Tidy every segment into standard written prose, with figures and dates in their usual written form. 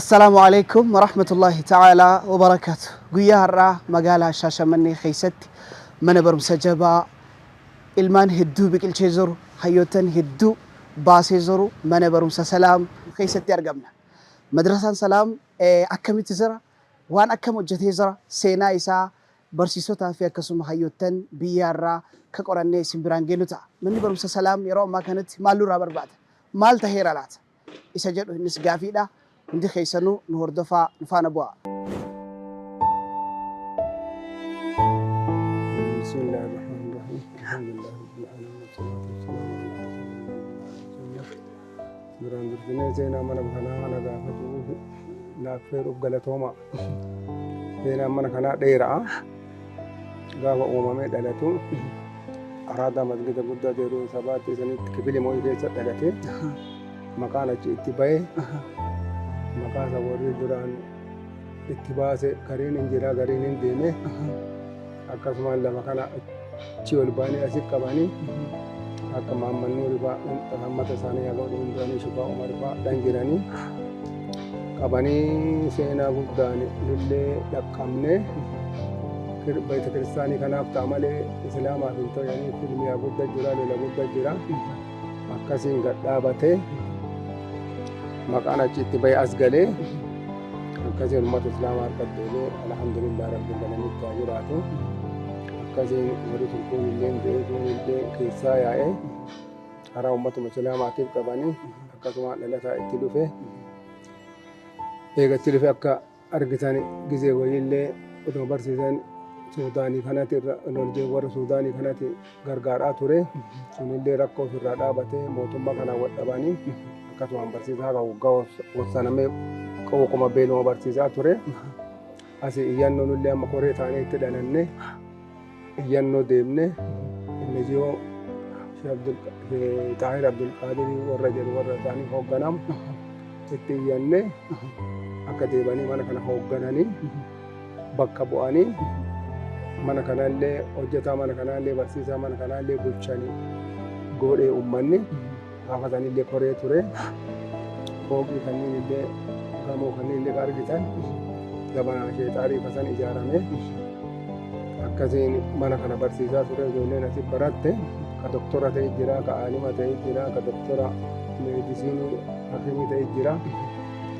السلام عليكم ورحمة الله تعالى وبركاته. قيا الرا مقالة شاشة مني خيست من برمس جبا ilmaan hedduu biqilchee jiru hayyoottan hedduu baasee jiru mana barumsa salaam keessatti argamna. Madrasaan salaam akkamitti jira? Waan akkam hojjetee jira? Seenaa isaa barsiisotaa fi akkasuma hayyoottan biyyaarraa ka qorannee isin biraan geenu ta'a. Manni barumsa salaam yeroo ammaa kanatti maal nurraa barbaada? Maal taheera laata? Isa jedhu innis gaafiidha. Hundi keessanuu nu hordofaa nu faana bu'a. Duraan dursee seenaa mana kanaa ana gaafatu laafeeruuf galatooma. Seenaan mana kanaa dheeraa gaafa uumamee dhalatu araadaa masgida guddaa yeroo sabaatti sanitti kifili moo'ii keessa dhalate maqaan achi itti ba'e maqaa isa warri duraan itti baase gariin hin jira gariin hin deeme akkasumas lafa kana achi ol baanii asi qabanii akka maammannuu ribaa hammata isaanii yaa godhu hundanii shubaa umar baadhaan jiranii qabanii seenaa guddaan illee dhaqqabne bayta kiristaanii kanaaf ta'a malee islaamaaf hin ta'anii filmiyaa guddaa jira lola guddaa jira akkasiin gad dhaabatee maqaan achi itti ba'e as galee akkasiin uummata islaamaa harkatteelee alhamdulillah rabbil aalamiin taa jiraatu akkasiin warri tulkuun illee beekuun illee keessaa yaa'ee karaa uummatuma islaamaatiif qabanii akkasuma dhalataa itti dhufe eegatti dhufe akka argitan gizee wayiillee utuma barsiisan Suudaanii kanatti warra Suudaanii kanatti gargaaraa ture sunillee rakkoo ofirraa dhaabatee mootummaa kanaan wal dhabanii akkasumaan barsiisaa haa waggaa wassanamee qawwaquma beeluma barsiisaa ture asii iyyannoo nullee amma koree taanee itti dhalanne iyyannoo deemne inni jiyoo Taahir Abdulqaadirii warra jedhu warra isaanii hoogganamu itti iyyanne akka deebanii mana kana hooggananii bakka bu'anii mana kanallee hojjetaa mana kanallee barsiisaa mana kanallee bulchanii godhee uummanni gaafatanillee koree ture fooqii kanneen illee gamoo kanneen illee argitan gabanaa sheexaarii fasan ijaarame akkasiin mana kana barsiisaa ture ijoolleen asii baratte ka doktora ta'e jira ka aalima ta'e jira ka doktora meedisinii hakimii ta'e jira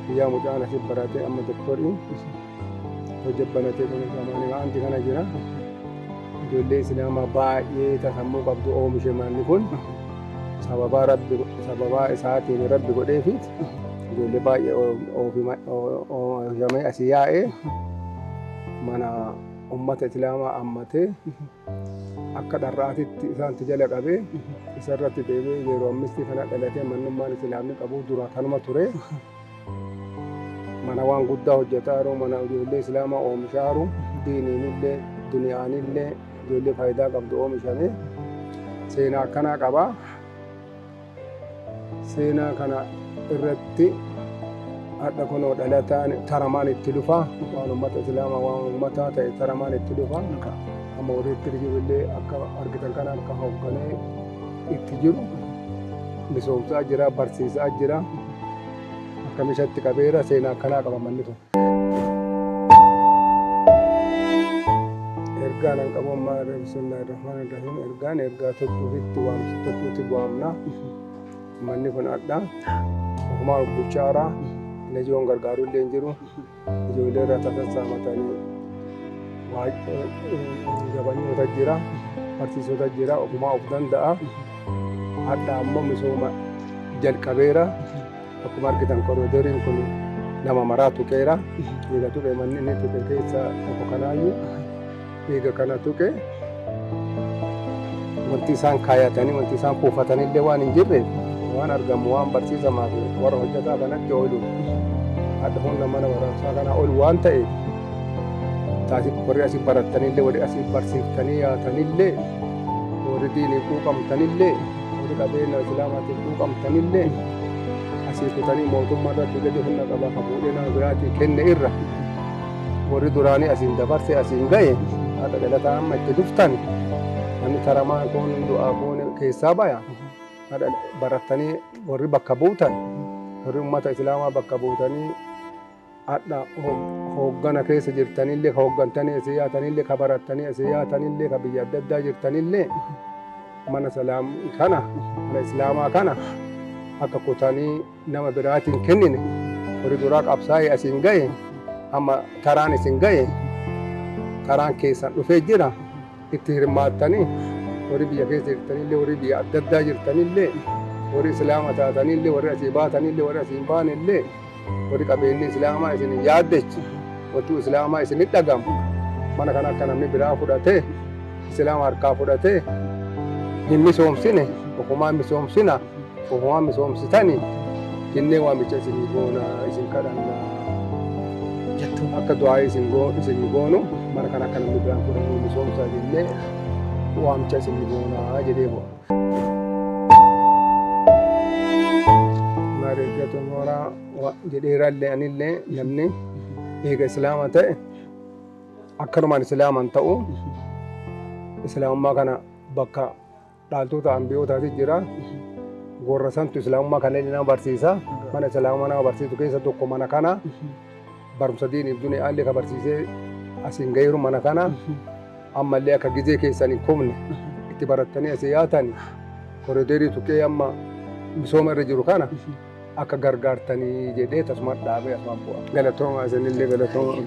biyyaa mucaan asii barate amma doktorii hojjabbanatee kun zamaanii waanti kana jira ijoollee islaamaa baay'ee tasammuu qabdu oomishe manni kun sababaa isaatiin rabbi godheefit ijoollee baay'ee oomishamee asii yaa'ee mana ummata islaamaa ammatee akka dharraatitti isaanti jala qabee isarratti deebi'ee yeroo ammistii kana dhalatee mannummaan islaamni qabu dura kanuma ture. Mana waan guddaa hojjetaaru mana ijoollee islaamaa oomishaaru diiniinillee duniyaanillee ijoollee faayidaa qabdu oomishame seenaa akkanaa qaba. Seenaa kana irratti hadha kunoo dhalataan taramaan itti dhufa waan uummata islaamaa waan uummataa ta'e taramaan itti dhufa amma walitti jirullee akka argitan kana akka hoogganee itti jiru misoomsaa jira barsiisaa jira. Kamishatti qabeera seenaa akkanaa qaba manni kun. Ergaan an qabu amma bismillaahi rahmaani rahiim ergaan ergaa tokkotti bu'amna. Manni kun hadha ofumaa bulchaaraa leejiyoon gargaaruu illee hin jiru ijoollee irraa tasasaamatanii gabaniyoota jira barsiisota jira ofumaa of danda'a hadha ammoo misooma jalqabeera. Akkuma argitan koriidoriin kun nama maraa tuqeera. Eega tuqe manni inni tuqe keessa tokko kanaayyuu eega kana tuqe wanti isaan kaayatanii wanti isaan kuufatanillee waan hin jirreef waan argamu waan barsiisamaaf warra hojjetaa kanatti oolu hadha hunda mana barumsaa kanaa ol waan ta'eef taasif warri asii barattanillee warri asii barsiiftanii yaatanillee warri diinii quuqamtanillee warri qabeenya islaamaatiif quuqamtanillee asii kutanii mootummaa irratti gadi humna qaba fuudhee nama biraatii kenne irra warri duraanii asiin dabarse asiin ga'e haadha dhalataa amma itti dhuftan namni taramaa kun du'aa kun keessaa baya haadha barattanii warri bakka buutan warri ummata islaamaa bakka buutanii adda hooggana keessa jirtanillee ka hooggantanii asii yaatanillee ka barattanii asii yaatanillee ka biyya adda addaa jirtanillee mana islaamaa kana akka kutanii nama biraatiin kennine horii duraa qabsaa'ee asiin ga'e amma taraan isin ga'e taraan keessan dhufee jira itti hirmaattanii horii biyya keessa jirtanillee horii biyya adda addaa jirtanillee horii islaama taatanillee warri asii baatanillee warri asii hin baanillee horii qabeenyi islaamaa isin yaaddechi wattuu islaamaa isin dhagamu mana kana akka namni biraa fudhatee islaama harkaa fudhatee hin misoomsine ofumaan misoomsina ofumaan misoomsitanii jennee waamicha isinii goona isin kadhanna akka du'aa isin goonu mana kana akka namni biraan fudhatu misoomsaa jennee waamicha isinii goona jedhee bu'a. Mareeggatun horaa jedheeraallee anillee namni eega islaama ta'e akkanumaan islaaman ta'u islaamummaa kana bakka dhaaltota ambiyootaati jira gorra santu islaamummaa kana nama barsiisa mana islaamummaa nama barsiisu keessa tokko mana kana barumsa diiniif dunia allee ka barsiisee asiin gaheeru mana kana ammallee akka gizee keessan hin kumne itti barattanii asii yaatani koriideerii tuqee amma misooma irra jiru kana akka gargaartanii jedhee tasuma dhaabee asuma bu'a. Galatooma isinillee galatooma.